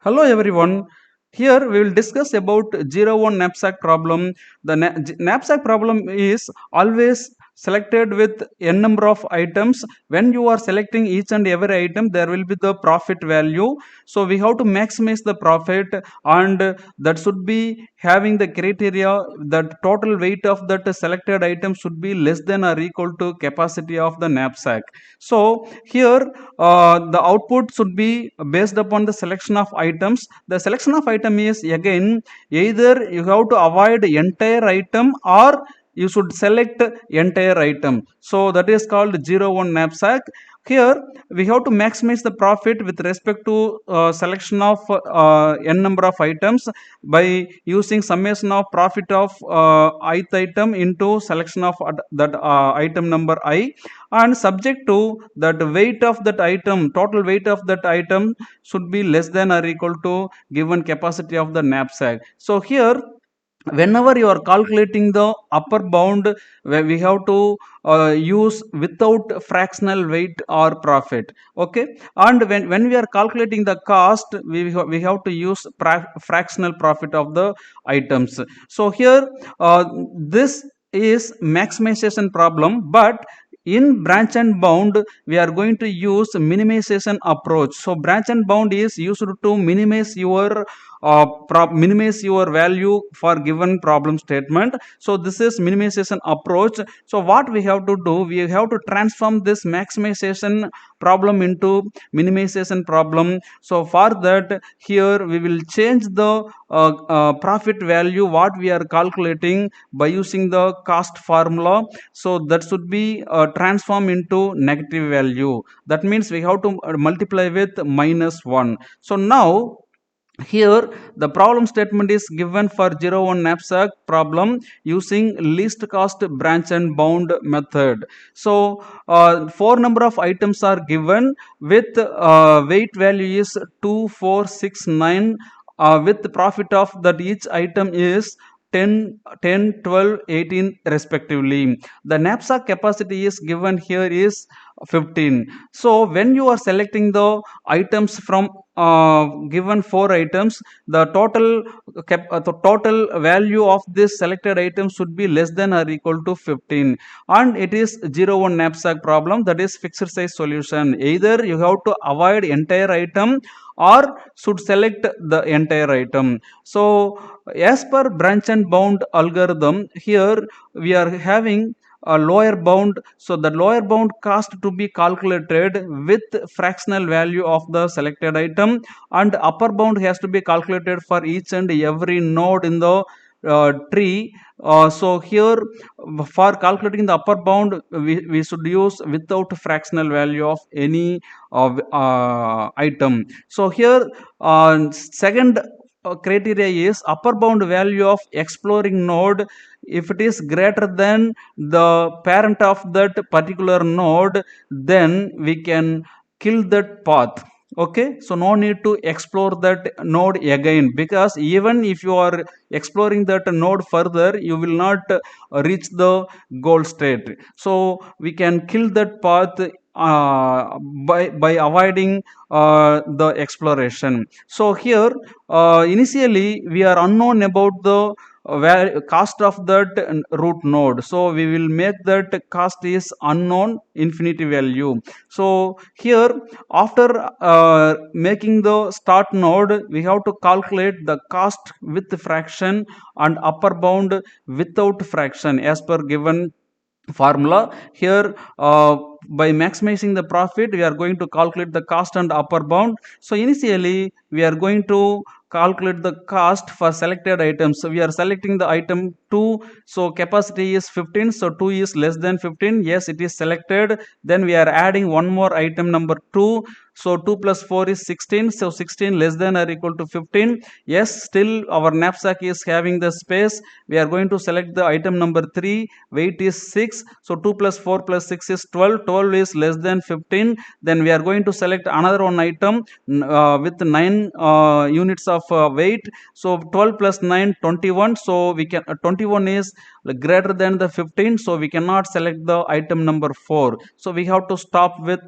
Hello everyone. Here we will discuss about 01 knapsack problem. The knapsack problem is always selected with n number of items. When you are selecting each and every item, there will be the profit value. So we have to maximize the profit, and that should be having the criteria that total weight of that selected item should be less than or equal to capacity of the knapsack. So here the output should be based upon the selection of items. The selection of item is again either you have to avoid entire item or you should select entire item. So that is called 01 knapsack. Here we have to maximize the profit with respect to selection of n number of items by using summation of profit of ith item into selection of that item number I, and subject to that weight of that item, total weight of that item should be less than or equal to given capacity of the knapsack. So here whenever you are calculating the upper bound, where we have to use without fractional weight or profit. Okay, and when we are calculating the cost, we have to use fractional profit of the items. So here this is maximization problem, but in branch and bound we are going to use minimization approach. So branch and bound is used to minimize your minimize your value for given problem statement. So this is minimization approach. So what we have to do, we have to transform this maximization problem into minimization problem. So for that, here we will change the profit value what we are calculating by using the cost formula. So that should be transformed into negative value. That means we have to multiply with -1. So now here the problem statement is given for 01 knapsack problem using least cost branch and bound method. So four number of items are given with weight value is 2469, with the profit of that each item is 10, 10, 12, 18 respectively. The knapsack capacity is given here is 15. So when you are selecting the items from given four items, the the total value of this selected item should be less than or equal to 15, and it is 01 knapsack problem, that is fixed size solution. Either you have to avoid entire item or should select the entire item. So as per branch and bound algorithm, here we are having a lower bound. So the lower bound cost to be calculated with fractional value of the selected item, and upper bound has to be calculated for each and every node in the tree. So here for calculating the upper bound, we should use without fractional value of any item. So here second criteria is upper bound value of exploring node. If it is greater than the parent of that particular node, then we can kill that path. Okay, so no need to explore that node again, because even if you are exploring that node further, you will not reach the goal state. So we can kill that path by avoiding the exploration. So here initially we are unknown about the cost of that root node, so we will make that cost is unknown infinity value. So here after making the start node, we have to calculate the cost with fraction and upper bound without fraction as per given formula. Here by maximizing the profit, we are going to calculate the cost and upper bound. So initially we are going to calculate the cost for selected items. So we are selecting the item 2, so capacity is 15, so 2 is less than 15. Yes, it is selected. Then we are adding one more item number 2, so 2 plus 4 is 16, so 16 less than or equal to 15. Yes, still our knapsack is having the space. We are going to select the item number 3, weight is 6, so 2 plus 4 plus 6 is 12, 12 is less than 15. Then we are going to select another one item with 9 units of weight. So 12 plus 9, 21. So we can 21 is greater than the 15, so we cannot select the item number 4. So we have to stop with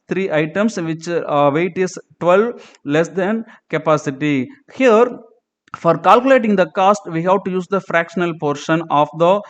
3 items which weight is 12 less than capacity. Here, for calculating the cost, we have to use the fractional portion of the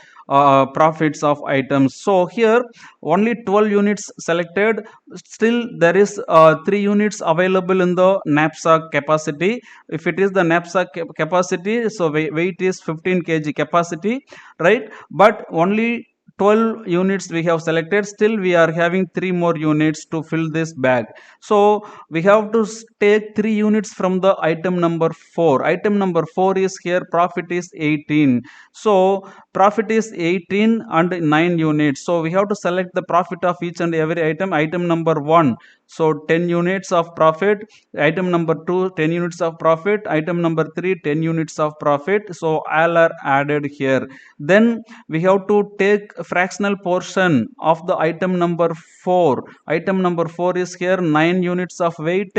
profits of items. So here only 12 units selected, still there is 3 units available in the knapsack capacity. If it is the knapsack capacity, so weight is 15 kg capacity, right? But only 12 units we have selected, still we are having 3 more units to fill this bag. So we have to take 3 units from the item number 4. Item number 4 is here, profit is 18. So profit is 18 and 9 units. So we have to select the profit of each and every item. Item number 1, so 10 units of profit. Item number 2, 10 units of profit. Item number 3, 10 units of profit. So all are added here. Then we have to take fractional portion of the item number 4. Item number 4 is here, 9 units of weight,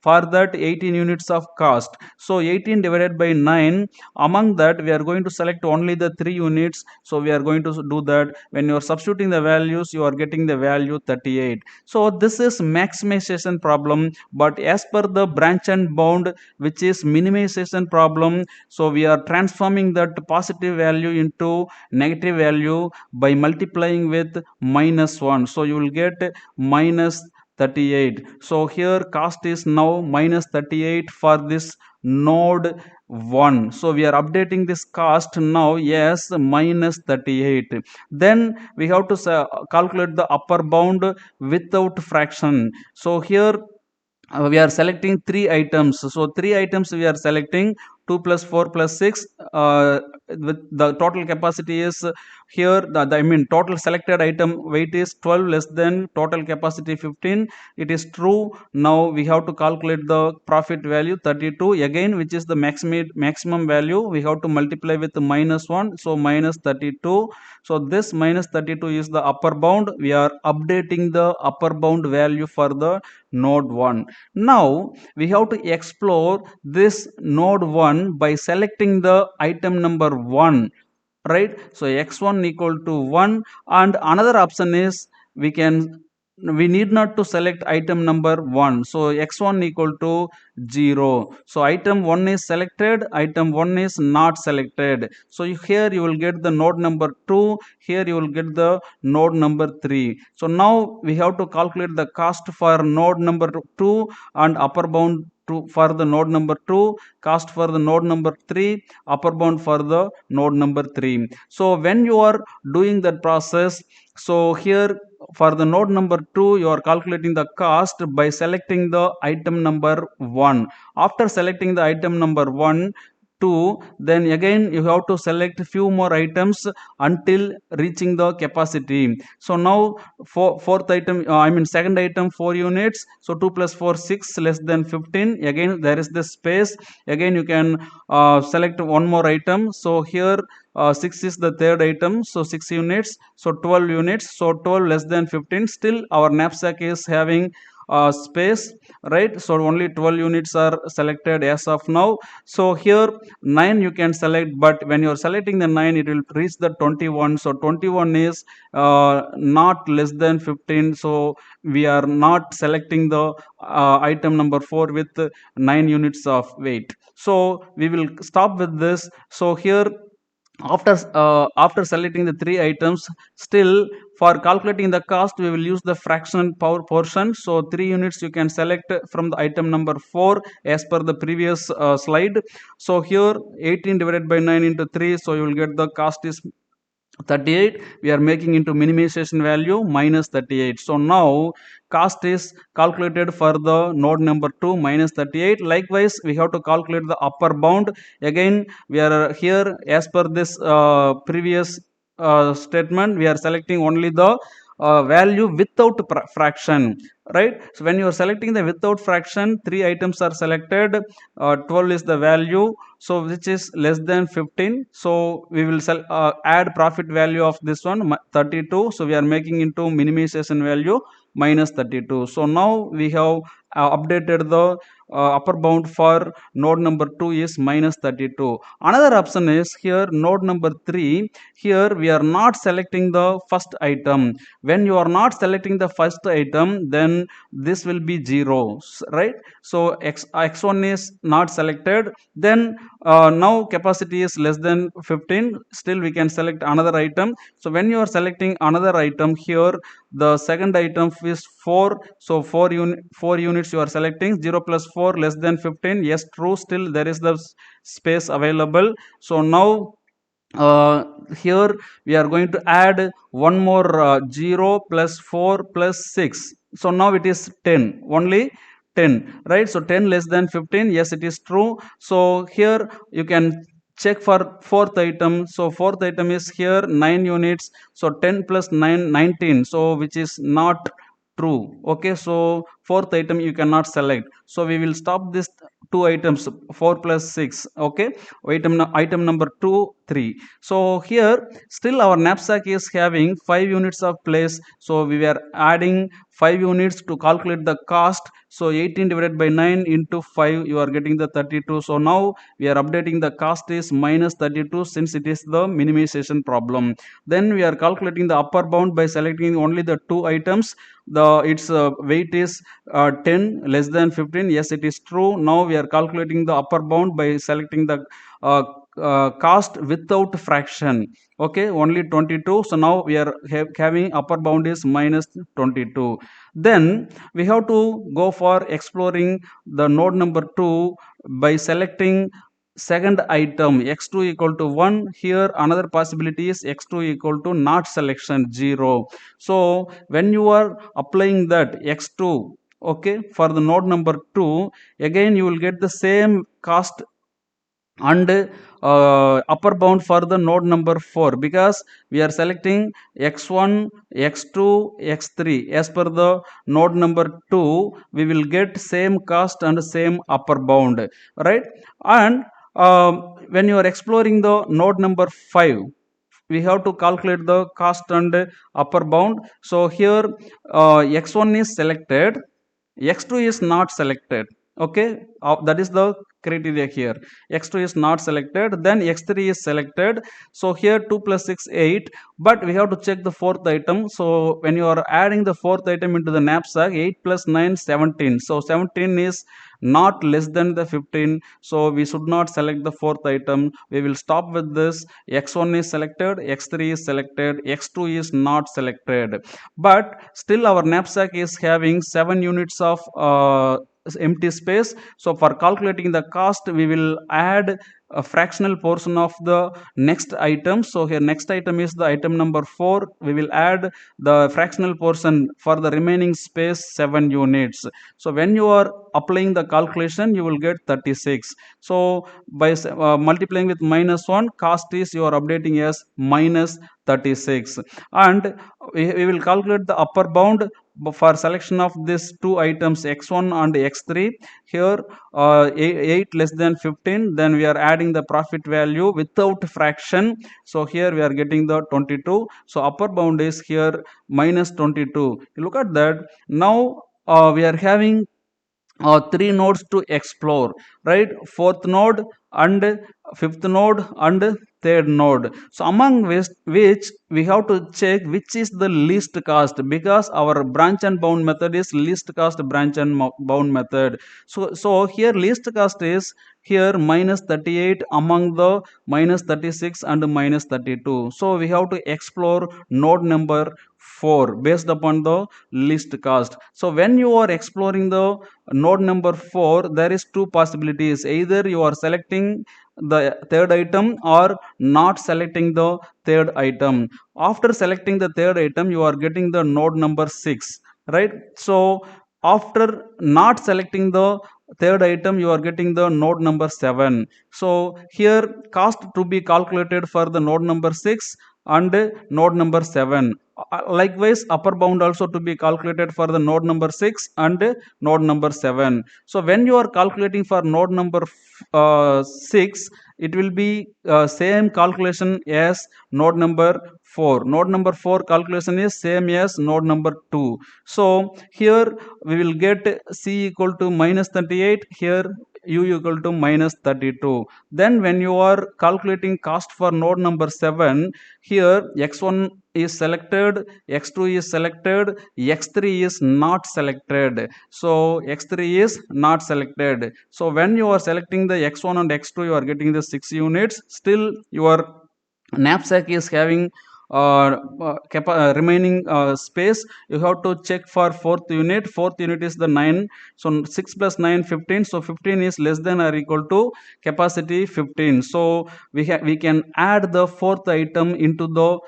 for that 18 units of cost. So 18 divided by 9, among that we are going to select only the 3 units. So we are going to do that. When you are substituting the values, you are getting the value 38. So this is maximization problem, but as per the branch and bound, which is minimization problem, so we are transforming that positive value into negative value by multiplying with -1. So you will get minus 38. So here cost is now minus 38 for this node 1. So we are updating this cost now, yes, minus 38. Then we have to calculate the upper bound without fraction. So here we are selecting 3 items. So 3 items we are selecting, 2 plus 4 plus 6. With the total capacity is here, I mean total selected item weight is 12 less than total capacity 15. It is true. Now we have to calculate the profit value 32 again, which is the maximum value. We have to multiply with -1. So minus 32. So this minus 32 is the upper bound. We are updating the upper bound value for the node 1. Now we have to explore this node 1 by selecting the item number 1, right? So x1 equal to 1, and another option is we need not to select item number 1. So x1 equal to 0. So item 1 is selected, item 1 is not selected. So here you will get the node number 2, here you will get the node number 3. So now we have to calculate the cost for node number 2 and upper bound for the node number 2, cost for the node number 3, upper bound for the node number 3. So when you are doing that process, so here for the node number 2, you are calculating the cost by selecting the item number 1. After selecting the item number 1, 2, then again you have to select few more items until reaching the capacity. So now fourth item, second item 4 units. So 2 plus 4, 6 less than 15. Again there is this space. Again you can select one more item. So here 6 is the third item, so 6 units. So 12 units. So 12 less than 15. Still our knapsack is having space, right? So only 12 units are selected as of now. So here 9 you can select, but when you are selecting the 9, it will reach the 21. So 21 is not less than 15. So we are not selecting the item number 4 with 9 units of weight. So we will stop with this. So here after selecting the 3 items, still for calculating the cost we will use the fractional power portion. So 3 units you can select from the item number 4 as per the previous slide. So here 18 divided by 9 into 3, so you will get the cost is 38. We are making into minimization value minus 38. So now cost is calculated for the node number 2 minus 38. Likewise we have to calculate the upper bound. Again we are here as per this previous statement, we are selecting only the value without fraction, right? So when you are selecting the without fraction, 3 items are selected, 12 is the value, so which is less than 15. So we will add profit value of this one 32. So we are making into minimization value minus 32. So now we have updated the upper bound for node number 2 is minus 32. Another option is here node number 3. Here we are not selecting the first item. When you are not selecting the first item, then this will be 0, right? So x1 is not selected, then now capacity is less than 15, still we can select another item. So when you are selecting another item, here the second item is 4, so 4 units you are selecting. 0 plus 4 less than 15, yes, true, still there is the space available. So now uh, here we are going to add one more 0 plus 4 plus 6, so now it is 10, only 10, right? So 10 less than 15, yes, it is true. So here you can check for fourth item. So fourth item is here 9 units, so 10 plus 9 19, so which is not true. Okay, so fourth item you cannot select, so we will stop this two items, 4 plus 6. Okay, item number 2 3. So here still our knapsack is having 5 units of place, so we were adding 5 units to calculate the cost. So 18 divided by 9 into 5, you are getting the 32. So now we are updating the cost is minus 32, since it is the minimization problem. Then we are calculating the upper bound by selecting only the two items. The its weight is 10 less than 15, yes, it is true. Now we are calculating the upper bound by selecting the uh, cost without fraction. Okay, only 22. So now we are having upper bound is minus 22. Then we have to go for exploring the node number 2 by selecting second item x2 equal to 1. Here another possibility is x2 equal to not selection 0. So when you are applying that x2, okay, for the node number 2, again you will get the same cost and upper bound for the node number 4, because we are selecting x1 x2 x3 as per the node number 2. We will get same cost and same upper bound, right? And when you are exploring the node number 5, we have to calculate the cost and upper bound. So here x1 is selected, x2 is not selected. Okay, that is the criteria here. X2 is not selected, then x3 is selected. So here 2 plus 6 8, but we have to check the fourth item. So when you are adding the fourth item into the knapsack, 8 plus 9 17, so 17 is not less than the 15, so we should not select the fourth item. We will stop with this. X1 is selected, x3 is selected, x2 is not selected, but still our knapsack is having 7 units of empty space. So for calculating the cost, we will add a fractional portion of the next item. So here next item is the item number 4. We will add the fractional portion for the remaining space 7 units. So when you are applying the calculation, you will get 36. So by multiplying with minus 1, cost is you are updating as minus 36. And we will calculate the upper bound for selection of these two items x1 and x3. Here 8 less than 15, then we are adding the profit value without fraction. So here we are getting the 22. So upper bound is here minus 22. You look at that. Now we are having three nodes to explore, right? Fourth node and fifth node and third node. So among which we have to check which is the least cost, because our branch and bound method is least cost branch and bound method. So here least cost is here minus 38 among the minus 36 and minus 32. So we have to explore node number 4 based upon the least cost. So when you are exploring the node number 4, there is two possibilities: either you are selecting the third item or not selecting the third item. After selecting the third item, you are getting the node number 6, right? So after not selecting the third item, you are getting the node number 7. So here cost to be calculated for the node number 6 and node number 7. Likewise upper bound also to be calculated for the node number 6 and node number 7. So when you are calculating for node number 6, it will be same calculation as node number 4. Node number 4 calculation is same as node number 2. So here we will get C equal to minus 38, here U equal to minus 32. Then when you are calculating cost for node number 7, here x1 is selected, x2 is selected, x3 is not selected. So x3 is not selected. So when you are selecting the x1 and x2, you are getting the 6 units. Still your knapsack is having remaining space. You have to check for fourth unit is the 9. So 6 plus 9 15. So 15 is less than or equal to capacity 15. So we can add the fourth item into the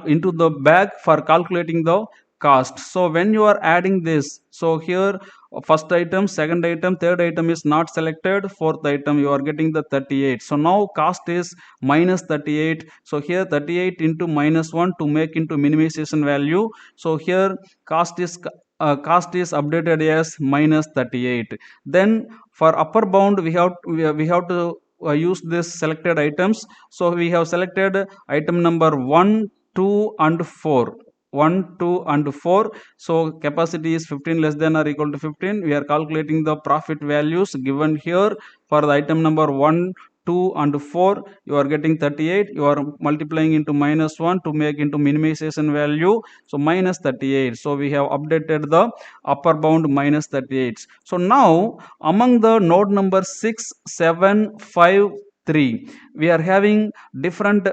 into the bag for calculating the cost. So when you are adding this, so here first item, second item, third item is not selected, fourth item you are getting the 38. So now cost is minus 38. So here 38 into minus 1 to make into minimization value. So here cost is updated as minus 38. Then for upper bound we have to use this selected items. So we have selected item number 1, 2 and 4. 1, 2 and 4. So capacity is 15 less than or equal to 15. We are calculating the profit values given here for the item number 1, 2 and 4. You are getting 38. You are multiplying into minus 1 to make into minimization value. So minus 38. So we have updated the upper bound minus 38. So now among the node number 6, 7, 5, 3, we are having different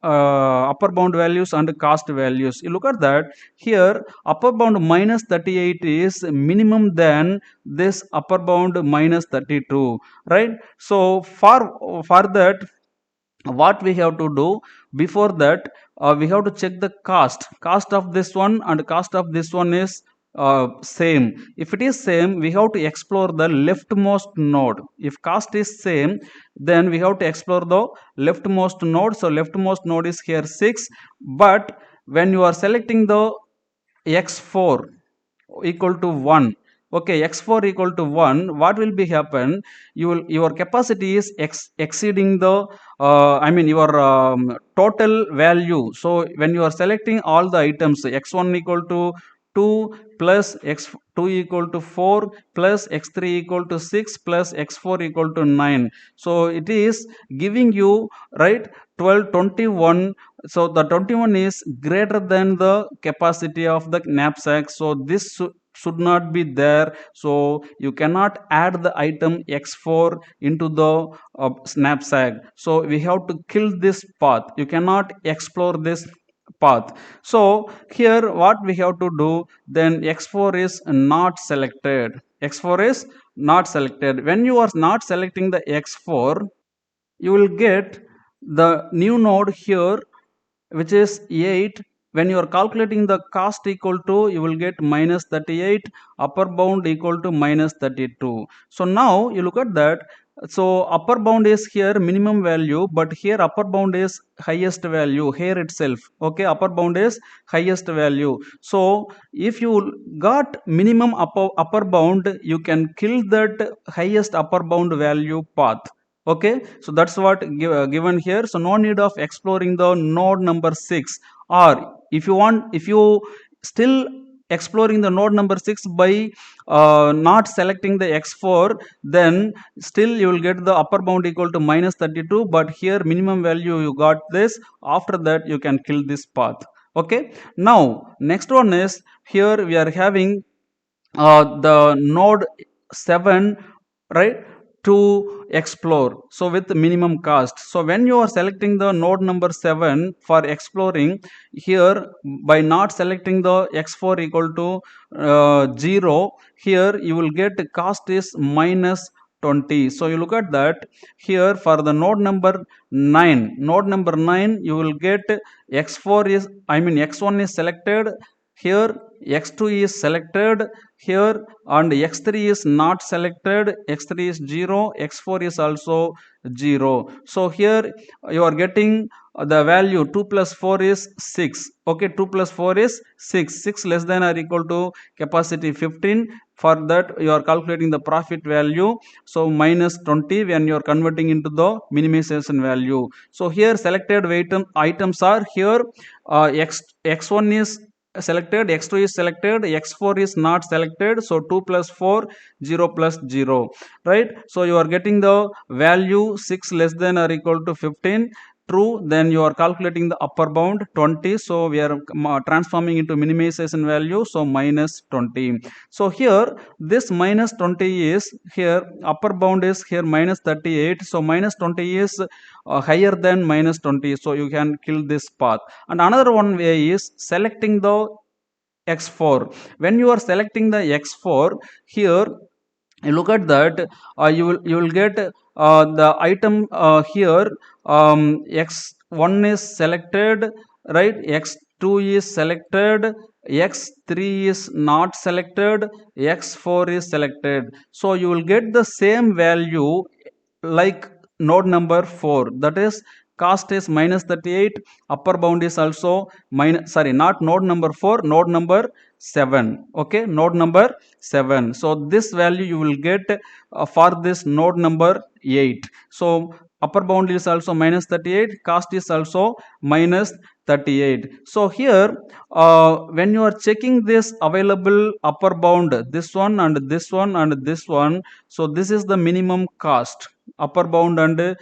upper bound values and cost values. You look at that, here upper bound minus 38 is minimum than this upper bound minus 32, right? So for that, what we have to do before that, we have to check the cost of this one and cost of this one is same. If it is same, we have to explore the leftmost node. If cost is same, then we have to explore the leftmost node. So leftmost node is here 6, but when you are selecting the x4 equal to 1, okay, x4 equal to 1, what will be happen, your capacity is exceeding the your total value. So when you are selecting all the items, x1 equal to 2 plus x2 equal to 4 plus x3 equal to 6 plus x4 equal to 9, so it is giving you, right, 12, 21. So the 21 is greater than the capacity of the knapsack. So this should not be there. So you cannot add the item x4 into the knapsack. So we have to kill this path. You cannot explore this path. So here what we have to do, then x4 is not selected. X4 is not selected. When you are not selecting the x4, you will get the new node here, which is 8. When you are calculating the cost equal to, you will get minus 38, upper bound equal to minus 32. So now you look at that. So upper bound is here minimum value, but here upper bound is highest value here itself. Okay, upper bound is highest value. So if you got minimum upper bound, you can kill that highest upper bound value path. Okay, so that's what given here. So no need of exploring the node number 6, or if you still exploring the node number 6 by not selecting the x4, then still you will get the upper bound equal to minus 32, but here minimum value you got this. After that you can kill this path. Okay, now next one is, here we are having the node 7, right, to explore, so with minimum cost. So when you are selecting the node number 7 for exploring, here by not selecting the x4 equal to 0, here you will get cost is minus 20. So you look at that, here for the node number 9, you will get x4 is, x1 is selected, here x2 is selected here, and x3 is not selected, x3 is 0, x4 is also 0. So here you are getting the value 2 plus 4 is 6. Okay, 2 plus 4 is 6. 6 less than or equal to capacity 15. For that you are calculating the profit value, so minus 20 when you are converting into the minimization value. So here selected items are here, x1 is selected, x2 is selected, x4 is not selected, so 2 plus 4, 0 plus 0, right? So you are getting the value 6 less than or equal to 15 true, then you are calculating the upper bound 20, so we are transforming into minimization value, so minus 20. So here this minus 20 is here, upper bound is here minus 38, so minus 20 is higher than minus 20, so you can kill this path. And another one way is selecting the x4. When you are selecting the x4 here, you look at that, you will get the item here, x1 is selected, right, x2 is selected, x3 is not selected, x4 is selected. So you will get the same value like node number 4, that is cost is minus 38, upper bound is also minus, sorry, not node number 4, node number 7. Okay, node number 7. So this value you will get for this node number 8. So upper bound is also minus 38, cost is also minus 38. So here when you are checking this available upper bound, this one and this one and this one, so this is the minimum cost, upper bound and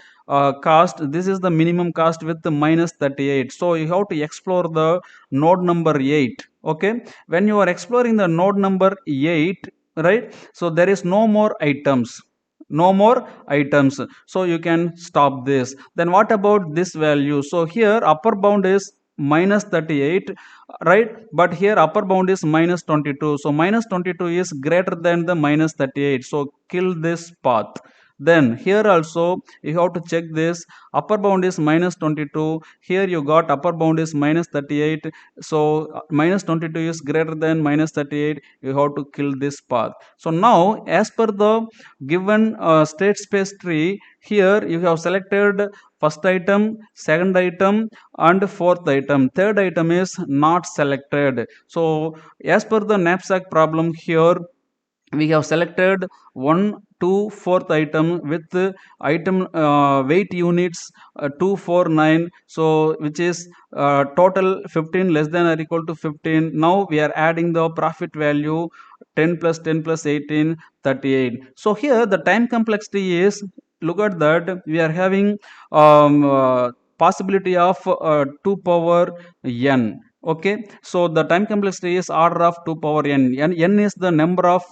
cost, this is the minimum cost with the minus 38. So you have to explore the node number 8. Okay, when you are exploring the node number 8, right, so there is no more items, no more items, so you can stop this. Then what about this value? So here upper bound is minus 38, right, but here upper bound is minus 22, so minus 22 is greater than the minus 38, so kill this path. Then here also you have to check this, upper bound is minus 22, here you got upper bound is minus 38, so minus 22 is greater than minus 38, you have to kill this path. So now as per the given state space tree, here you have selected first item, second item and fourth item, third item is not selected. So as per the knapsack problem, here we have selected 1 2 fourth item with item weight units 249, so which is total 15 less than or equal to 15. Now we are adding the profit value 10 plus 10 plus 18, 38. So here the time complexity is, look at that, we are having possibility of 2 power n. Okay, so the time complexity is order of 2 power n, and n is the number of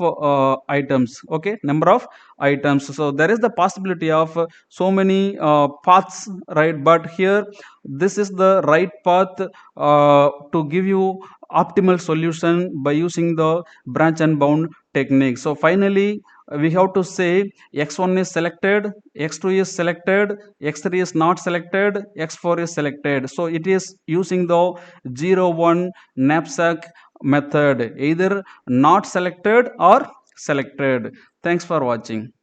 items. Okay, number of items, so there is the possibility of so many paths, right, but here this is the right path to give you optimal solution by using the branch and bound technique. So finally we have to say x1 is selected, x2 is selected, x3 is not selected, x4 is selected. So it is using the 0 1 knapsack method, either not selected or selected. Thanks for watching.